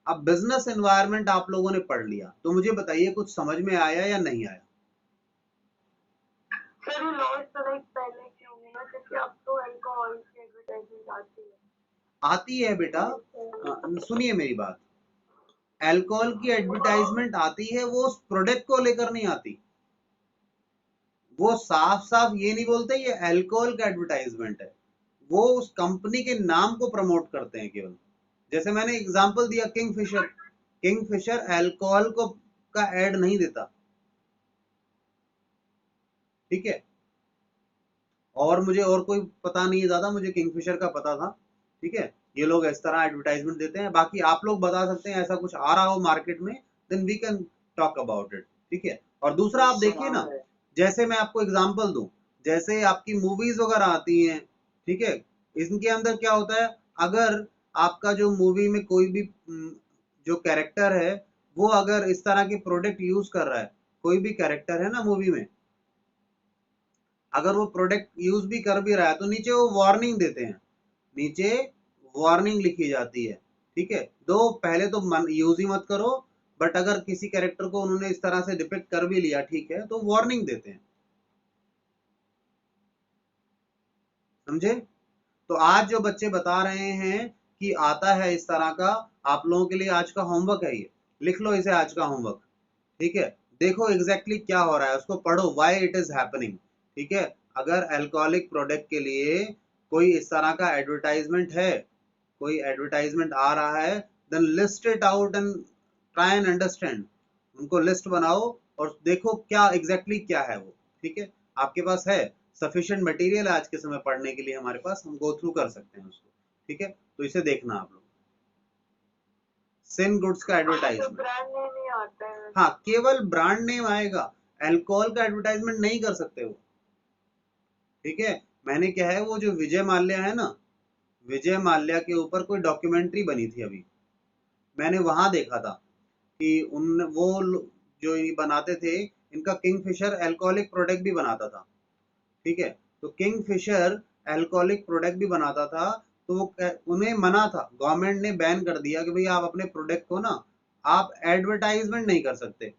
अब बिजनेस एनवायरनमेंट आप लोगों ने पढ़ लिया, तो मुझे बताइए कुछ समझ में आया या नहीं आया? सर ये लॉ इस तरह पहले क्यों हुआ, क्योंकि अब तो अल्कोहल की एडवर्टाइजमेंट आती है। आती है बेटा, सुनिए मेरी बात, अल्कोहल की एडवर्टाइजमेंट आती है, वो उस प्रोडक्ट को लेकर नहीं आती। वो साफ साफ ये नहीं बोलते ये अल्कोहल का एडवर्टाइजमेंट है, वो उस कंपनी के नाम को प्रमोट करते हैं केवल। जैसे मैंने एग्जांपल दिया किंगफिशर, किंगफिशर अल्कोहल को का एड नहीं देता। ठीक है, और मुझे और कोई पता नहीं है ज्यादा, मुझे किंगफिशर का पता था। ठीक है, ये लोग इस तरह एडवर्टाइजमेंट देते हैं, बाकी आप लोग बता सकते हैं ऐसा कुछ आ रहा हो मार्केट में, then we can talk about it. ठीक है, और दूसरा आप देखिए ना, जैसे मैं आपको एग्जांपल दूं, जैसे आपकी मूवीज वगैरह आती हैं, ठीक है, इनके अंदर क्या होता है, अगर आपका जो मूवी में कोई भी जो कैरेक्टर है, वो अगर इस तरह के प्रोडक्ट यूज कर रहा है, कोई भी कैरेक्टर है ना मूवी में, अगर वो प्रोडक्ट यूज भी कर भी रहा है, तो नीचे वो वार्निंग देते हैं, नीचे वार्निंग लिखी जाती है। ठीक है, दो पहले तो यूज ही मत करो, बट अगर किसी कैरेक्टर को उन्होंने इस तरह से डिपिक्ट कर भी लिया, ठीक है, तो वार्निंग देते हैं। समझे? तो आज जो बच्चे बता रहे हैं कि आता है इस तरह का, आप लोगों के लिए आज का होमवर्क है, ये लिख लो इसे आज का होमवर्क। ठीक है, देखो एग्जैक्टली क्या हो रहा है, उसको पढ़ो, व्हाई इट इज हैपनिंग। ठीक है, अगर अल्कोहलिक प्रोडक्ट के लिए कोई इस तरह का एडवर्टाइजमेंट है, कोई एडवर्टाइजमेंट आ रहा है, then list it out and try and understand. उनको लिस्ट बनाओ और देखो क्या एग्जैक्टली क्या है वो। ठीक है, आपके पास है सफिशिएंट मटेरियल आज के समय पढ़ने के लिए, हमारे पास, हम गो थ्रू कर सकते हैं उसको। ठीक है, तो इसे देखना आप लोग, सिन गुड्स का एडवर्टाइजमेंट, ब्रांड नेम ही आता है। हाँ, केवल ब्रांड नेम आएगा, अल्कोहल का एडवर्टाइजमेंट नहीं कर सकते वो। ठीक है, मैंने क्या है, वो जो विजय माल्या है ना, विजय माल्या के ऊपर कोई डॉक्यूमेंट्री बनी थी अभी, मैंने वहां देखा था कि उन वो जो ये बनाते थे, इनका किंगफिशर अल्कोहलिक प्रोडक्ट भी बनाता था। ठीक है, तो किंगफिशर अल्कोहलिक प्रोडक्ट भी बनाता था, तो वो उन्हें मना था, गवर्नमेंट ने बैन कर दिया कि भाई आप अपने प्रोडक्ट को ना आप एडवर्टाइजमेंट नहीं कर सकते,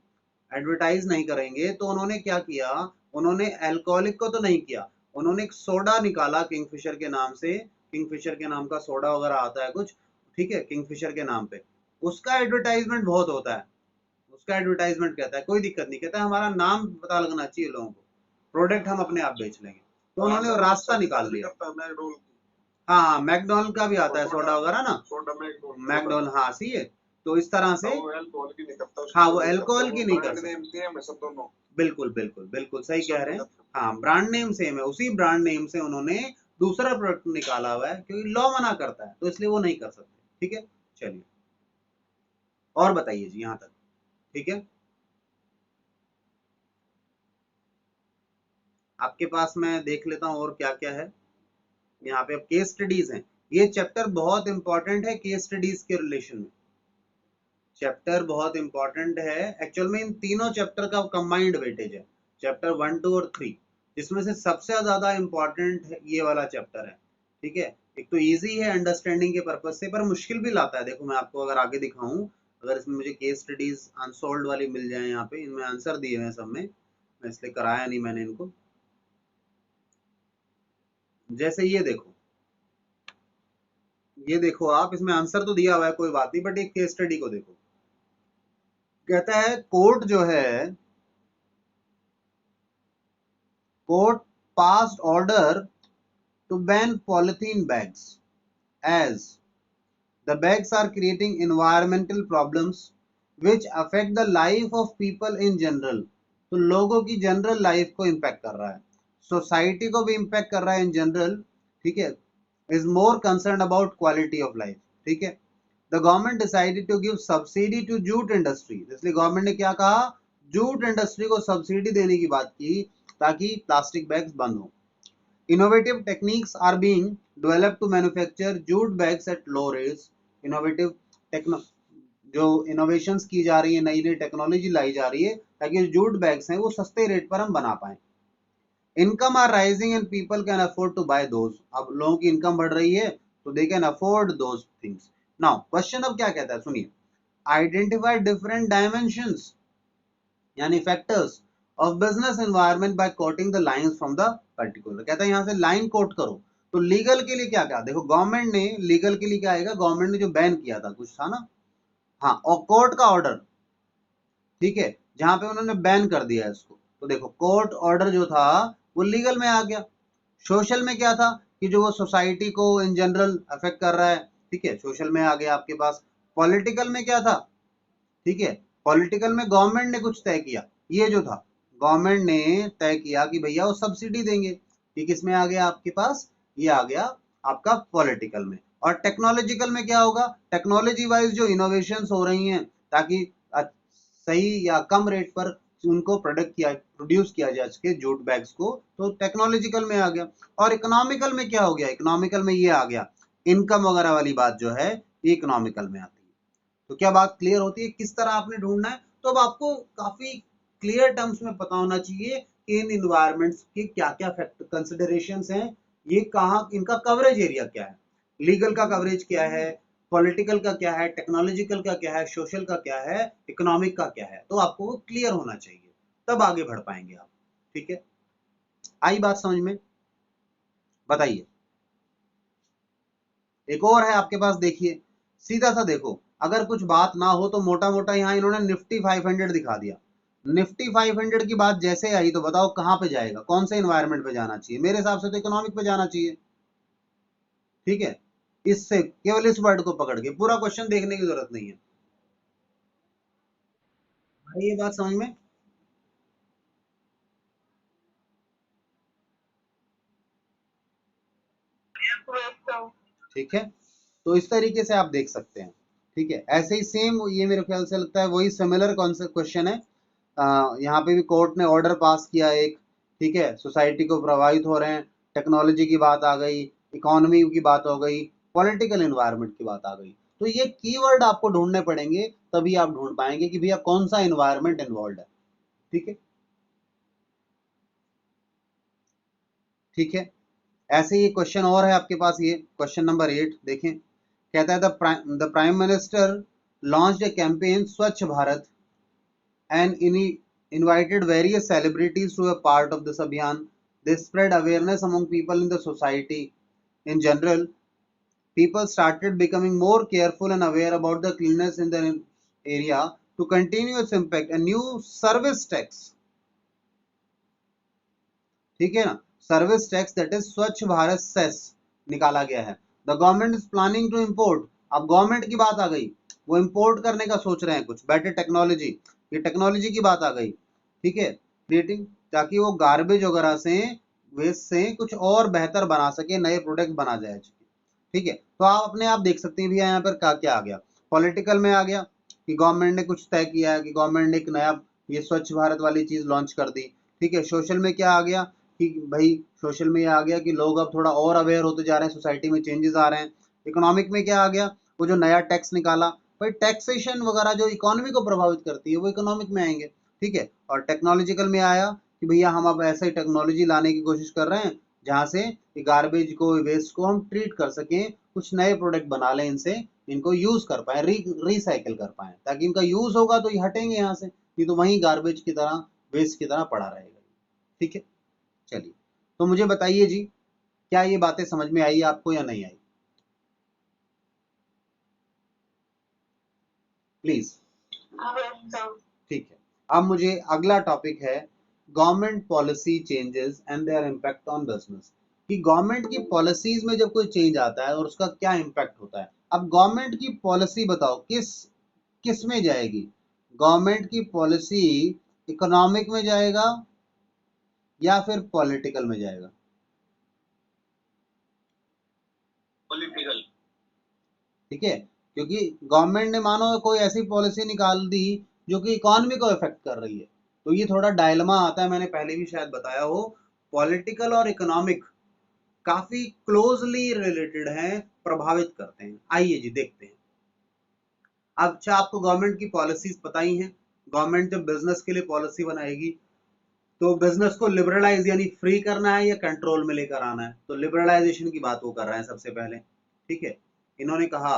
एडवर्टाइज नहीं करेंगे। तो उन्होंने क्या किया, उन्होंने अल्कोहलिक को तो नहीं किया, उन्होंने एक सोडा निकाला किंगफिशर के नाम से, किंगफिशर के नाम का सोडा वगैरह आता है कुछ, ठीक है, किंगफिशर के नाम पे, उसका एडवर्टाइजमेंट बहुत होता है। उसका एडवर्टाइजमेंट कहता है कोई दिक्कत नहीं, कहता है हमारा नाम पता लगना चाहिए लोगों को, प्रोडक्ट हम अपने आप बेच लेंगे। तो उन्होंने वो रास्ता निकाल लिया। हाँ हाँ, मैकडोनल्ड का भी आता है सोडा वगैरह ना, मैकडोनल्ड, हाँ सही है। तो इस तरह से, हाँ वो अल्कोहल की नहीं कर सकते, बिल्कुल बिल्कुल बिल्कुल सही कह रहे हैं। हाँ, ब्रांड नेम सेम है, उसी ब्रांड नेम से उन्होंने दूसरा प्रोडक्ट निकाला हुआ है, क्योंकि लॉ मना करता है, तो इसलिए वो नहीं कर सकते। ठीक है, चलिए और बताइए जी यहाँ तक। ठीक है, आपके पास मैं देख लेता हूँ और क्या क्या है। यहाँ पे अब केस स्टडीज हैं, ये चैप्टर बहुत इंपॉर्टेंट है केस स्टडीज के रिलेशन में, चैप्टर बहुत इंपॉर्टेंट है एक्चुअल में। इन तीनों चैप्टर का कंबाइंड वेटेज है, चैप्टर 1, 2 और 3, जिसमें से सबसे ज्यादा इंपॉर्टेंट ये वाला चैप्टर है। ठीक है, एक तो इजी है अंडरस्टैंडिंग के पर्पज से, पर मुश्किल भी लाता है। देखो मैं आपको अगर आगे दिखाऊं, अगर इसमें मुझे केस स्टडीज अनसोल्ड वाली मिल जाए, यहाँ पे इनमें आंसर दिए हुए हैं सब में, मैं इसलिए कराया नहीं मैंने इनको। जैसे ये देखो आप, इसमें आंसर तो दिया हुआ है कोई बात नहीं, बट एक केस स्टडी को देखो। कहता है कोर्ट जो है, court passed order to ban polythene bags as the bags are creating environmental problems which affect the life of people in general। तो लोगों की जनरल लाइफ को इम्पैक्ट कर रहा है, सोसाइटी को भी इम्पैक्ट कर रहा है इन जनरल। ठीक है, is more concern about quality of life. ठीक है, the government decided to give subsidy to jute industry, इसलिए गवर्नमेंट ने क्या कहा, जूट इंडस्ट्री को सब्सिडी देने की बात की ताकि प्लास्टिक बैग्स बंद हो। Innovative techniques are being developed to manufacture jute bags at low rates। Innovative techno जो इनोवेशंस की जा रही है, नई नई टेक्नोलॉजी लाई जा रही है ताकि जूट बैग्स हैं वो सस्ते रेट पर हम बना पाए। Income are rising and people can afford to buy those, अब लोगों की इनकम बढ़ रही है तो they can afford those things. Now question अब क्या कहता है, सुनिए। आइडेंटिफाई डिफरेंट डायमेंशंस यानी factors of business environment by quoting the lines from the particular. कहता है यहां से लाइन कोट करो। तो लीगल के लिए क्या क्या, देखो गवर्नमेंट ने लीगल के लिए क्या आएगा, गवर्नमेंट ने जो बैन किया था कुछ था ना, हाँ, और कोर्ट का ऑर्डर। ठीक है, जहां पे उन्होंने बैन कर दिया है इसको, तो देखो कोर्ट ऑर्डर जो था वो लीगल में आ गया। सोशल में क्या था कि जो वो सोसाइटी को इन जनरल अफेक्ट कर रहा है, ठीक है, सोशल में आ गया आपके पास। पॉलिटिकल में क्या था, ठीक है, पॉलिटिकल में गवर्नमेंट ने कुछ तय किया, ये जो था गवर्नमेंट ने तय किया कि भैया वो सब्सिडी देंगे, ये किसमें आ गया आपके पास, ये आ गया आपका पॉलिटिकल में। और टेक्नोलॉजिकल में क्या होगा, टेक्नोलॉजी वाइज जो इनोवेशंस हो रही हैं ताकि सही या कम रेट पर उनको प्रोड्यूस किया जा सके जूट बैग्स को, तो टेक्नोलॉजिकल में आ गया। और इकोनॉमिकल में क्या हो गया, इकोनॉमिकल में ये आ गया, इनकम वगैरह वाली बात जो है ये इकोनॉमिकल में आती है। तो क्या बात क्लियर होती है, किस तरह आपने ढूंढना है। तो अब आपको काफी क्लियर टर्म्स में पता होना चाहिए कि इन इन्वायरमेंट्स के क्या क्या फैक्टर कंसिडरेशंस हैं, ये कहाँ, इनका कवरेज एरिया क्या है, लीगल का कवरेज क्या है, पॉलिटिकल का क्या है, टेक्नोलॉजिकल का क्या है, सोशल का क्या है, इकोनॉमिक का क्या है। तो आपको वो क्लियर होना चाहिए, तब आगे बढ़ पाएंगे आप। ठीक है, आई बात समझ में, बताइए। एक और है आपके पास, देखिए सीधा सा देखो, अगर कुछ बात ना हो तो मोटा मोटा यहाँ इन्होंने निफ्टी 500 दिखा दिया। निफ्टी 500 की बात जैसे आई तो बताओ कहाँ पे जाएगा, कौन से एनवायरनमेंट पे जाना चाहिए, मेरे हिसाब से तो इकोनॉमिक पे जाना चाहिए। ठीक है, इससे केवल इस वर्ड को पकड़ के पूरा क्वेश्चन देखने की जरूरत नहीं है। भाई ये बात समझ में, ठीक है, तो इस तरीके से आप देख सकते हैं। ठीक है, ऐसे ही सेम ये मेरे ख्याल से लगता है वही सिमिलर कॉन्सेप्ट क्वेश्चन है। यहाँ पे भी कोर्ट ने ऑर्डर पास किया एक, ठीक है, सोसाइटी को प्रभावित हो रहे हैं, टेक्नोलॉजी की बात आ गई, इकोनॉमी की बात हो गई, पॉलिटिकल एनवायरनमेंट की बात आ गई। तो ये कीवर्ड आपको ढूंढने पड़ेंगे, तभी आप ढूंढ पाएंगे कि भैया कौन सा एनवायरनमेंट इन्वॉल्व है। ठीक है, ठीक है, ऐसे ही क्वेश्चन और है आपके पास, ये क्वेश्चन नंबर 8 देखें। कहता है the prime minister launched A campaign स्वच्छ Bharat and invited various celebrities to a part of this abhiyan। They spread awareness among people in the society in general. People started becoming more careful and aware about the cleanliness in the area to continue its impact। A new service tax, ठीक है ना, service tax that is स्वच्छ Bharat cess निकाला गया है। The government is planning to import, अब government की बात आ गई, वो इम्पोर्ट करने का सोच रहे हैं कुछ बेटर टेक्नोलॉजी, ये टेक्नोलॉजी की बात आ गई। ठीक है, क्रिएटिंग, ताकि वो गार्बेज वगैरह से, वेस्ट से कुछ और बेहतर बना सके, नए प्रोडक्ट बना जाए। ठीक है, तो आप अपने आप देख सकते हैं भैया यहाँ पर क्या क्या आ गया। पॉलिटिकल में आ गया कि गवर्नमेंट ने कुछ तय किया है, कि गवर्नमेंट ने एक नया ये स्वच्छ भारत वाली चीज लॉन्च कर दी। ठीक है, सोशल में क्या आ गया कि भाई सोशल मीडिया आ गया कि लोग अब थोड़ा और अवेयर होते जा रहे हैं, सोसाइटी में चेंजेस आ रहे हैं। इकोनॉमिक में क्या आ गया, वो जो नया टैक्स निकाला, भाई टैक्सेशन वगैरह जो इकोनॉमी को प्रभावित करती है वो इकोनॉमिक में आएंगे, ठीक है। और टेक्नोलॉजिकल में आया कि भैया हम अब ऐसे टेक्नोलॉजी लाने की कोशिश कर रहे हैं जहाँ से गार्बेज को, वेस्ट को हम ट्रीट कर सकें, कुछ नए प्रोडक्ट बना लें इनसे, इनको यूज कर पाए, रिसाइकिल कर पाए, ताकि इनका यूज होगा तो ये हटेंगे यहाँ से, नहीं तो वहीं गार्बेज की तरह, वेस्ट की तरह पड़ा रहेगा, ठीक है। चलिए, तो मुझे बताइए जी, क्या ये बातें समझ में आई आपको या नहीं आई, प्लीज। ठीक है, अब मुझे अगला टॉपिक है government policy changes and there impact on business, कि गवर्नमेंट की पॉलिसीज में जब कोई चेंज आता है और उसका क्या इम्पैक्ट होता है। अब गवर्नमेंट की पॉलिसी बताओ किस किस में जाएगी, गवर्नमेंट की पॉलिसी इकोनॉमिक में जाएगा या फिर पॉलिटिकल में जाएगा? पॉलिटिकल, ठीक है, क्योंकि गवर्नमेंट ने मानो कोई ऐसी पॉलिसी निकाल दी जो कि इकोनॉमी को इफेक्ट कर रही है, तो ये थोड़ा डायलमा आता है, मैंने पहले भी शायद बताया हो। पॉलिटिकल और इकोनॉमिक काफी क्लोजली रिलेटेड हैं, प्रभावित करते हैं। आइए जी देखते हैं। अच्छा, आपको गवर्नमेंट की पॉलिसीज पता ही हैं। गवर्नमेंट जब बिजनेस के लिए पॉलिसी बनाएगी तो बिजनेस को लिबरलाइज यानी फ्री करना है या कंट्रोल में लेकर आना है, तो लिबरलाइजेशन की बात वो कर रहे हैं सबसे पहले, ठीक है। इन्होंने कहा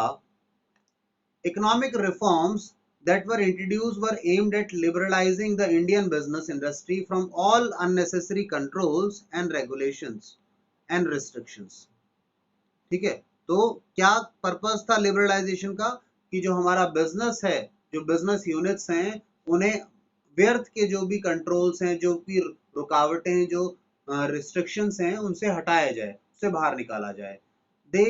economic reforms that were introduced were aimed at liberalizing the Indian business industry from all unnecessary controls and regulations and restrictions, ठीक है। तो क्या पर्पस था लिबरलाइजेशन का, कि जो हमारा बिजनेस है, जो बिजनेस यूनिट्स हैं, उन्हें व्यर्थ के जो भी कंट्रोल्स हैं, जो भी रुकावटें हैं, जो रिस्ट्रिक्शंस हैं, उनसे हटाया जाए, उससे बाहर निकाला जाए। They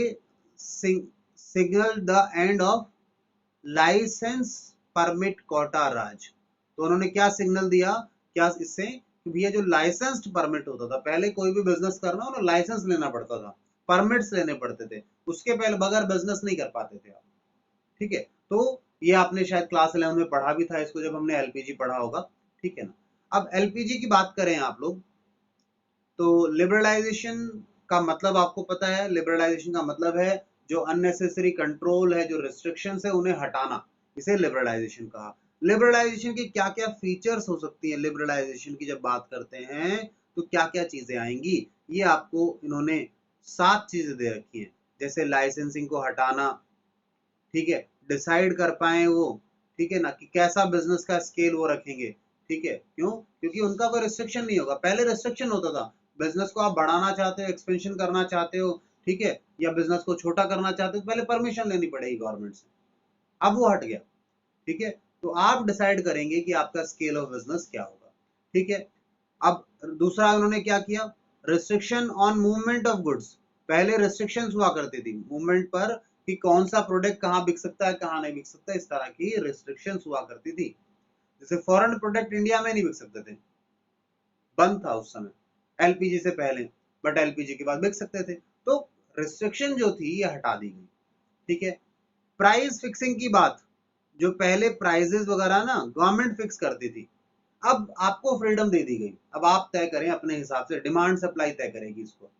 signal the end of licence permit quota Raj. तो उन्होंने क्या सिग्नल दिया, क्या इससे, कि भैया जो लाइसेंस्ड परमिट होता था, पहले कोई भी बिजनेस करना हो ना लाइसेंस लेना पड़ता था, परमिट्स लेने पड़ते थे, उसके पहले बगैर बिजनेस नहीं कर पाते थे आप, ठीक है। तो ये आपने शायद क्लास 11 में पढ़ा भी था इसको, जब हमने एलपीजी पढ़ा होगा, ठीक है ना। अब एलपीजी की बात करें आप लोग, तो लिबरलाइजेशन का मतलब आपको पता है, लिबरलाइजेशन का मतलब है जो अननेसेसरी कंट्रोल है, जो रिस्ट्रिक्शंस है, उन्हें हटाना, इसे लिबरलाइजेशन कहा। लिबरलाइजेशन की क्या क्या फीचर्स हो सकती है, लिबरलाइजेशन की जब बात करते हैं तो क्या क्या चीजें आएंगी, ये आपको इन्होंने 7 चीजें दे रखी हैं। जैसे लाइसेंसिंग को हटाना, ठीक है, डिसाइड कर पाए वो, ठीक है ना, कि कैसा बिजनेस का स्केल वो रखेंगे, ठीक है। क्यों, क्योंकि उनका कोई रिस्ट्रिक्शन नहीं होगा। पहले रिस्ट्रिक्शन होता था, बिजनेस को आप बढ़ाना चाहते हो, एक्सपेंशन करना चाहते हो, ठीक है, या बिजनेस को छोटा करना चाहते हो, पहले परमिशन लेनी पड़ेगी गवर्नमेंट से, अब वो हट गया, ठीक है। तो आप डिसाइड करेंगे कि आपका स्केल ऑफ बिजनेस क्या होगा, ठीक है। अब दूसरा उन्होंने क्या किया, restriction on movement of goods. पहले रिस्ट्रिक्शन हुआ करती थी मूवमेंट पर, कि कौन सा प्रोडक्ट कहाँ बिक सकता है, कहाँ नहीं बिक सकता, इस तरह की रिस्ट्रिक्शन हुआ करती थी। जैसे फॉरेन प्रोडक्ट इंडिया में नहीं बिक सकते थे, बंद था उस समय, एलपीजी से पहले, बट एलपीजी के बाद बिक सकते थे। तो रिस्ट्रिक्शन जो थी ये हटा दी गई, ठीक है। प्राइस फिक्सिंग की बात, जो पहले प्राइजेस वगैरह ना गवर्नमेंट फिक्स करती थी, अब आपको फ्रीडम दे दी गई, अब आप तय करें अपने हिसाब से, डिमांड सप्लाई तय करेगी इसको,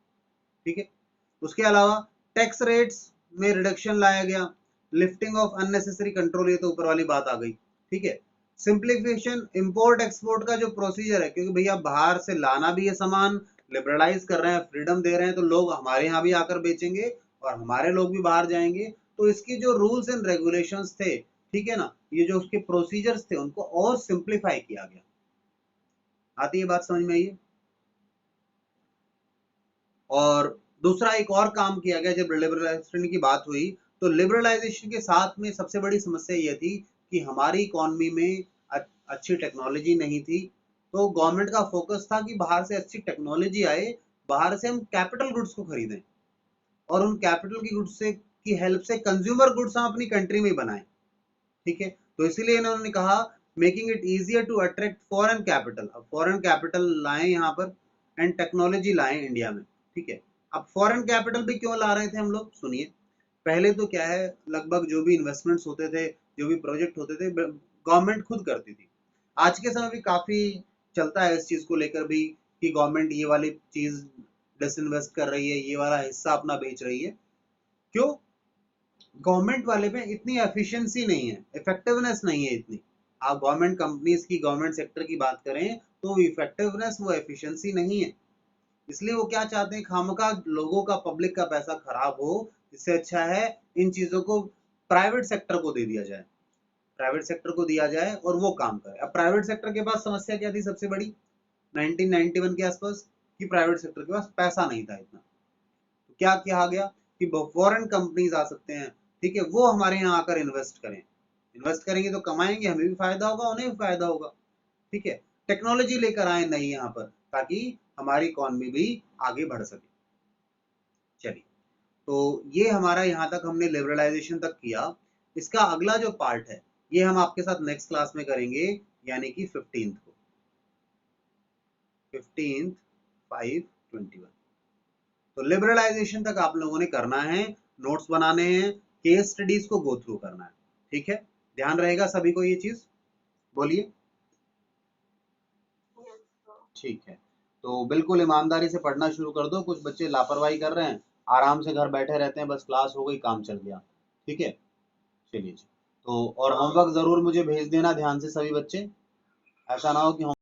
ठीक है। उसके अलावा टैक्स रेट्स में रिडक्शन लाया गया, लिफ्टिंग ऑफ अननेसेसरी कंट्रोल, ये तो ऊपर वाली बात आ गई, ठीक है। सिंप्लीफिकेशन इंपोर्ट एक्सपोर्ट का जो प्रोसीजर है, क्योंकि भैया बाहर से लाना भी है सामान, लिबरलाइज कर रहे हैं, फ्रीडम दे रहे हैं, तो लोग हमारे यहाँ भी आकर बेचेंगे और हमारे लोग भी बाहर जाएंगे, तो इसकी जो रूल्स एंड रेगुलेशंस थे, ठीक है ना, ये जो उसके प्रोसीजर्स थे, उनको और सिंप्लीफाई किया गया। आती है बात समझ में आई है? और दूसरा एक और काम किया गया, जब लिबरलाइजेशन की बात हुई, तो लिबरलाइजेशन के साथ में सबसे बड़ी समस्या यह थी कि हमारी इकोनॉमी में अच्छी टेक्नोलॉजी नहीं थी, तो गवर्नमेंट का फोकस था कि बाहर से अच्छी टेक्नोलॉजी आए, बाहर से हम कैपिटल गुड्स को खरीदें, और उन कैपिटल की गुड्स से की हेल्प से कंज्यूमर गुड्स हम अपनी कंट्री में बनाएं, ठीक है। तो इसीलिए इन्होंने कहा making it easier to attract foreign capital, अब फॉरेन कैपिटल लाएं यहाँ पर, एंड टेक्नोलॉजी लाएं इंडिया में, ठीक है। अब फॉरेन कैपिटल भी क्यों ला रहे थे हम लोग, सुनिए। पहले तो क्या है, लगभग जो भी इन्वेस्टमेंट्स होते थे, जो भी प्रोजेक्ट होते थे, गवर्नमेंट खुद करती थी। आज के समय भी काफी चलता है इस चीज को लेकर भी, कि गवर्नमेंट ये वाली चीज डिसइन्वेस्ट कर रही है, ये वाला हिस्सा अपना बेच रही है। क्यों? गवर्नमेंट वाले में इतनी एफिशिएंसी नहीं है, इफेक्टिवनेस नहीं है इतनी। आप गवर्नमेंट कंपनीज की, गवर्नमेंट सेक्टर की बात करें तो इफेक्टिवनेस, वो एफिशिएंसी नहीं है। इसलिए वो क्या चाहते हैं, खामखा लोगों का, पब्लिक का पैसा खराब हो, इससे अच्छा है इन चीजों को प्राइवेट सेक्टर को दे दिया जाए, प्राइवेट सेक्टर को दिया जाए और वो काम करे। अब प्राइवेट सेक्टर के पास समस्या क्या थी सबसे बड़ी 1991 के आसपास, कि प्राइवेट सेक्टर के पास पैसा नहीं था इतना। तो क्या कहा गया कि फॉरेन कंपनीज आ सकते हैं, ठीक है, वो हमारे यहाँ आकर इन्वेस्ट करें, इन्वेस्ट करेंगे तो कमाएंगे, हमें भी फायदा होगा, उन्हें भी फायदा होगा, ठीक है। टेक्नोलॉजी लेकर आए नहीं यहाँ पर, ताकि हमारी इकॉनमी भी आगे बढ़ सके। चलिए, तो ये हमारा यहाँ तक हमने लिबरलाइजेशन तक किया। इसका अगला जो पार्ट है ये हम आपके साथ नेक्स्ट क्लास में करेंगे, यानी कि 15th को, 15th 5/21। तो लिबरलाइजेशन तक आप लोगों ने करना है, नोट्स बनाने हैं, केस स्टडीज को गो थ्रू करना है, ठीक है। ध्यान रहेगा सभी को ये चीज, बोलिए। Yes sir. ठीक है, तो बिल्कुल ईमानदारी से पढ़ना शुरू कर दो। कुछ बच्चे लापरवाही कर रहे हैं, आराम से घर बैठे रहते हैं, बस क्लास हो गई काम चल गया, ठीक है। चलिए जी, तो और होमवर्क जरूर मुझे भेज देना ध्यान से सभी बच्चे, ऐसा ना हो कि